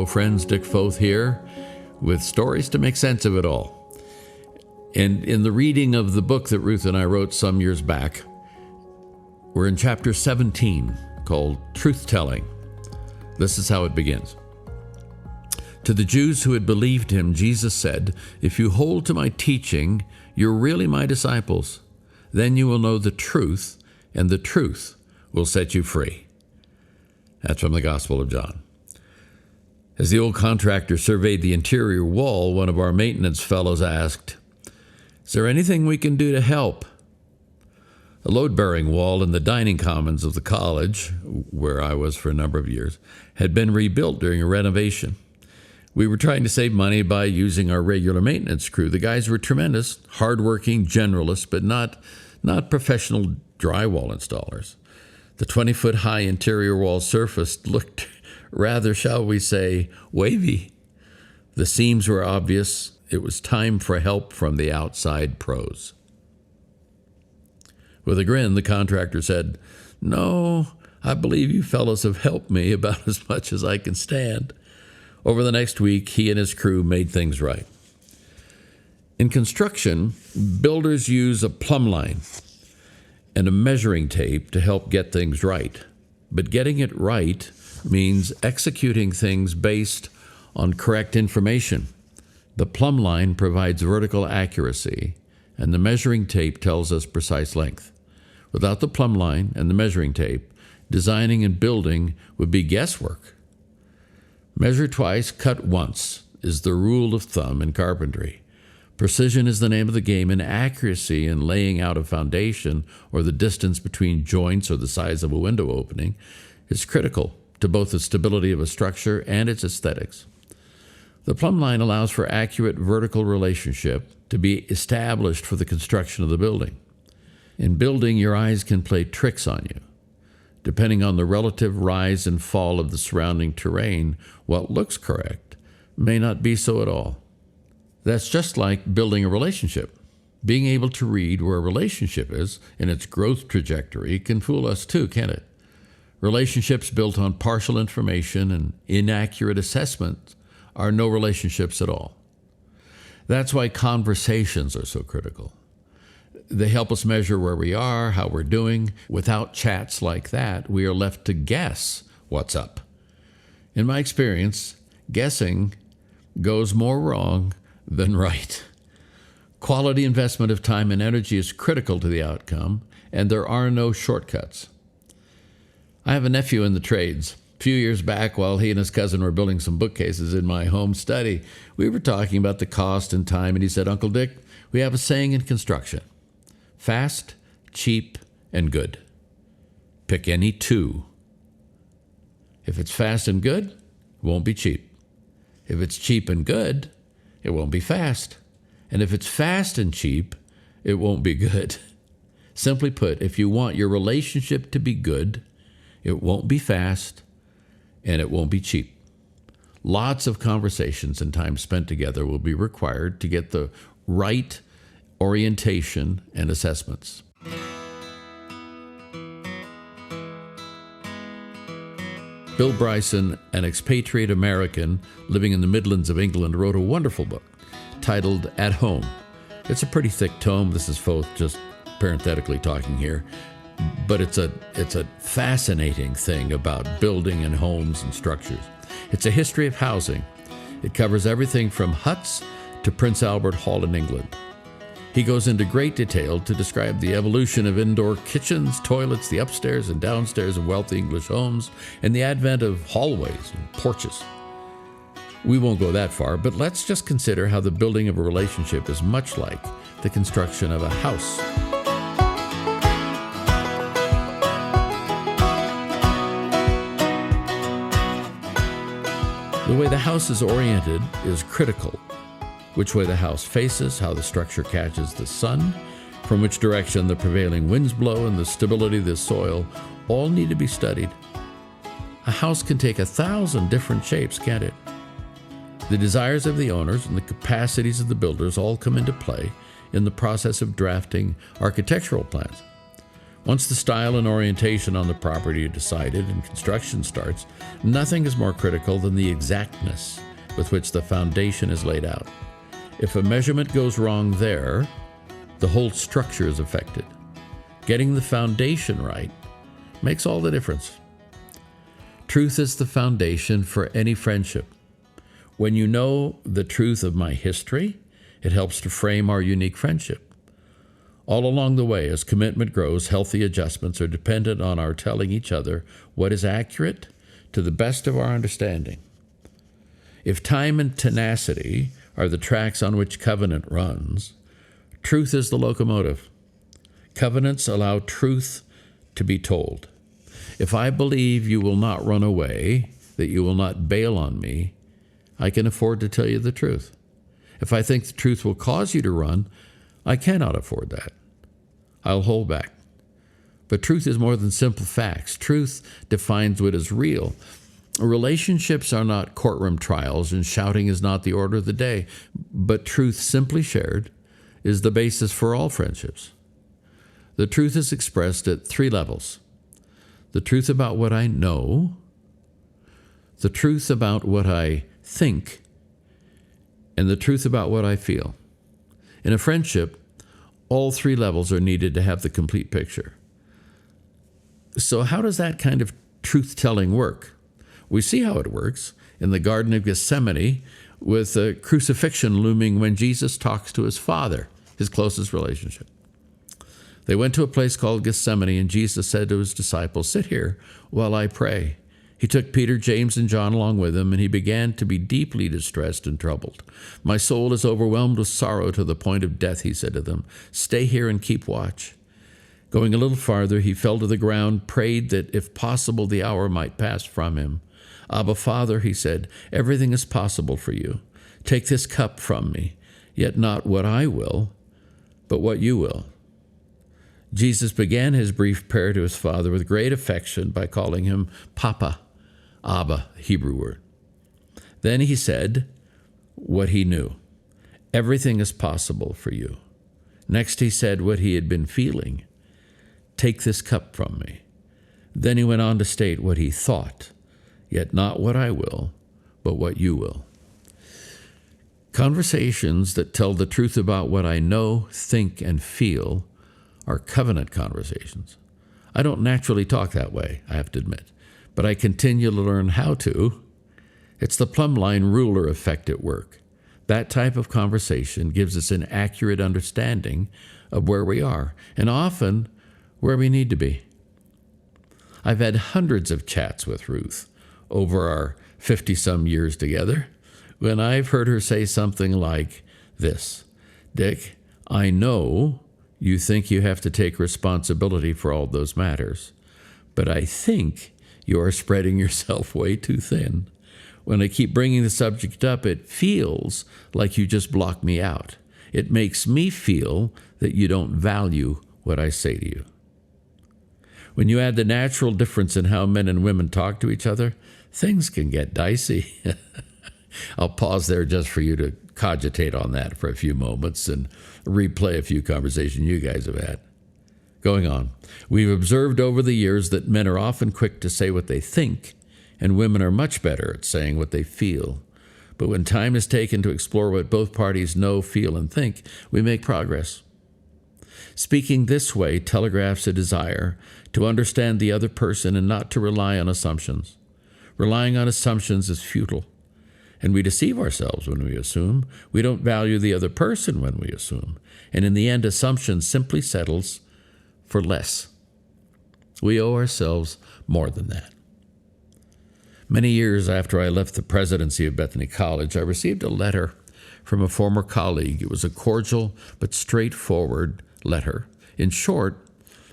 Hello, friends. Dick Foth here with stories to make sense of it all. And in the reading of the book that Ruth and I wrote some years back, we're in chapter 17 called Truth Telling. This is how it begins. To the Jews who had believed him, Jesus said, "If you hold to my teaching, you're really my disciples. Then you will know the truth, and the truth will set you free." That's from the Gospel of John. As the old contractor surveyed the interior wall, one of our maintenance fellows asked, "Is there anything we can do to help?" A load-bearing wall in the dining commons of the college, where I was for a number of years, had been rebuilt during a renovation. We were trying to save money by using our regular maintenance crew. The guys were tremendous, hardworking generalists, but not professional drywall installers. The 20-foot-high interior wall surface looked rather, shall we say, wavy. The seams were obvious. It was time for help from the outside pros. With a grin, the contractor said, "No, I believe you fellows have helped me about as much as I can stand." Over the next week, he and his crew made things right. In construction, builders use a plumb line and a measuring tape to help get things right. But getting it right means executing things based on correct information. The plumb line provides vertical accuracy, and the measuring tape tells us precise length. Without the plumb line and the measuring tape, designing and building would be guesswork. Measure twice, cut once is the rule of thumb in carpentry. Precision is the name of the game, and accuracy in laying out a foundation or the distance between joints or the size of a window opening is critical to both the stability of a structure and its aesthetics. The plumb line allows for accurate vertical relationship to be established for the construction of the building. In building, your eyes can play tricks on you. Depending on the relative rise and fall of the surrounding terrain, what looks correct may not be so at all. That's just like building a relationship. Being able to read where a relationship is in its growth trajectory can fool us too, can't it? Relationships built on partial information and inaccurate assessment are no relationships at all. That's why conversations are so critical. They help us measure where we are, how we're doing. Without chats like that, we are left to guess what's up. In my experience, guessing goes more wrong than right. Quality investment of time and energy is critical to the outcome, and there are no shortcuts. I have a nephew in the trades. A few years back, while he and his cousin were building some bookcases in my home study, we were talking about the cost and time, and he said, "Uncle Dick, we have a saying in construction. Fast, cheap, and good. Pick any two. If it's fast and good, it won't be cheap. If it's cheap and good, it won't be fast. And if it's fast and cheap, it won't be good." Simply put, if you want your relationship to be good, it won't be fast and it won't be cheap. Lots of conversations and time spent together will be required to get the right orientation and assessments. Bill Bryson, an expatriate American living in the Midlands of England, wrote a wonderful book titled At Home. It's a pretty thick tome. This is Foth just parenthetically talking here. But it's a fascinating thing about building and homes and structures. It's a history of housing. It covers everything from huts to Prince Albert Hall in England. He goes into great detail to describe the evolution of indoor kitchens, toilets, the upstairs and downstairs of wealthy English homes, and the advent of hallways and porches. We won't go that far, but let's just consider how the building of a relationship is much like the construction of a house. The way the house is oriented is critical. Which way the house faces, how the structure catches the sun, from which direction the prevailing winds blow, and the stability of the soil all need to be studied. A house can take 1,000 different shapes, can't it? The desires of the owners and the capacities of the builders all come into play in the process of drafting architectural plans. Once the style and orientation on the property are decided and construction starts, nothing is more critical than the exactness with which the foundation is laid out. If a measurement goes wrong there, the whole structure is affected. Getting the foundation right makes all the difference. Truth is the foundation for any friendship. When you know the truth of my history, it helps to frame our unique friendship. All along the way, as commitment grows, healthy adjustments are dependent on our telling each other what is accurate to the best of our understanding. If time and tenacity are the tracks on which covenant runs, truth is the locomotive. Covenants allow truth to be told. If I believe you will not run away, that you will not bail on me, I can afford to tell you the truth. If I think the truth will cause you to run, I cannot afford that. I'll hold back. But truth is more than simple facts. Truth defines what is real. Relationships are not courtroom trials, and shouting is not the order of the day. But truth simply shared is the basis for all friendships. The truth is expressed at 3 levels. The truth about what I know, the truth about what I think, and the truth about what I feel. In a friendship, all 3 levels are needed to have the complete picture. So how does that kind of truth-telling work? We see how it works in the Garden of Gethsemane with the crucifixion looming when Jesus talks to his Father, his closest relationship. They went to a place called Gethsemane, and Jesus said to his disciples, "Sit here while I pray." He took Peter, James, and John along with him, and he began to be deeply distressed and troubled. "My soul is overwhelmed with sorrow to the point of death," he said to them. "Stay here and keep watch." Going a little farther, he fell to the ground, prayed that if possible the hour might pass from him. "Abba, Father," he said, "everything is possible for you. Take this cup from me, yet not what I will, but what you will." Jesus began his brief prayer to his Father with great affection by calling him Papa, Abba, Hebrew word. Then he said what he knew. Everything is possible for you. Next he said what he had been feeling. Take this cup from me. Then he went on to state what he thought. Yet not what I will, but what you will. Conversations that tell the truth about what I know, think, and feel are covenant conversations. I don't naturally talk that way, I have to admit, but I continue to learn how to. It's the plumb line ruler effect at work. That type of conversation gives us an accurate understanding of where we are, and often where we need to be. I've had hundreds of chats with Ruth over our 50-some years together, when I've heard her say something like this: "Dick, I know you think you have to take responsibility for all those matters, but I think you are spreading yourself way too thin. When I keep bringing the subject up, it feels like you just block me out. It makes me feel that you don't value what I say to you." When you add the natural difference in how men and women talk to each other, things can get dicey. I'll pause there just for you to cogitate on that for a few moments and replay a few conversations you guys have had. Going on, we've observed over the years that men are often quick to say what they think, and women are much better at saying what they feel. But when time is taken to explore what both parties know, feel, and think, we make progress. Speaking this way telegraphs a desire to understand the other person and not to rely on assumptions. Relying on assumptions is futile, and we deceive ourselves when we assume. We don't value the other person when we assume, and in the end, assumption simply settles for less. We owe ourselves more than that. Many years after I left the presidency of Bethany College, I received a letter from a former colleague. It was a cordial but straightforward letter. In short,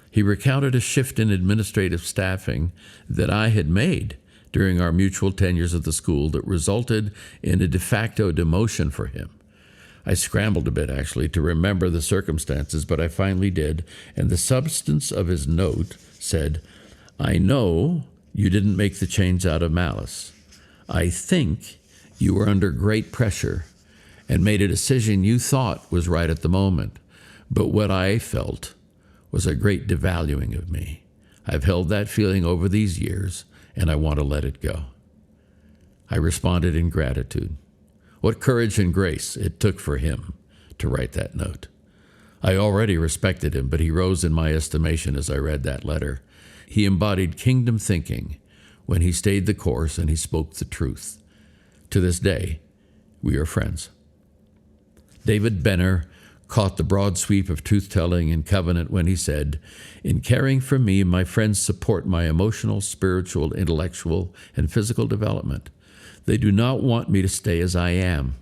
he recounted a shift in administrative staffing that I had made during our mutual tenures at the school that resulted in a de facto demotion for him. I scrambled a bit, actually, to remember the circumstances, but I finally did, and the substance of his note said, "I know you didn't make the change out of malice. I think you were under great pressure and made a decision you thought was right at the moment. But what I felt was a great devaluing of me. I've held that feeling over these years, and I want to let it go. I responded in gratitude. What courage and grace it took for him to write that note. I already respected him, but he rose in my estimation as I read that letter. He embodied kingdom thinking when he stayed the course and he spoke the truth. To this day, we are friends. David Benner caught the broad sweep of truth-telling and covenant when he said, "In caring for me, my friends support my emotional, spiritual, intellectual, and physical development. They do not want me to stay as I am.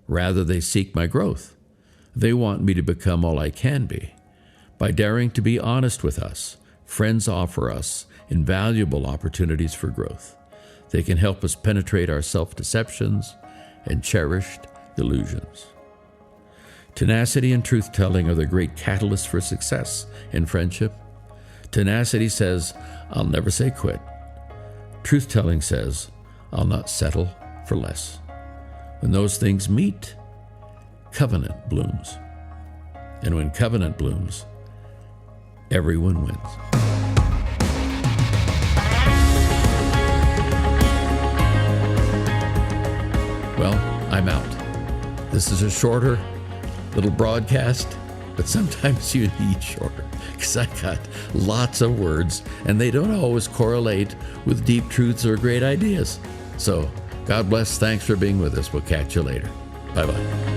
Rather, they seek my growth. They want me to become all I can be. By daring to be honest with us, friends offer us invaluable opportunities for growth. They can help us penetrate our self-deceptions and cherished illusions." Tenacity and truth-telling are the great catalysts for success in friendship. Tenacity says, "I'll never say quit." Truth-telling says, "I'll not settle for less." When those things meet, covenant blooms. And when covenant blooms, everyone wins. Well, I'm out. This is a shorter little broadcast, but sometimes you need shorter because I got lots of words and they don't always correlate with deep truths or great ideas. So God bless. Thanks for being with us. We'll catch you later. Bye-bye.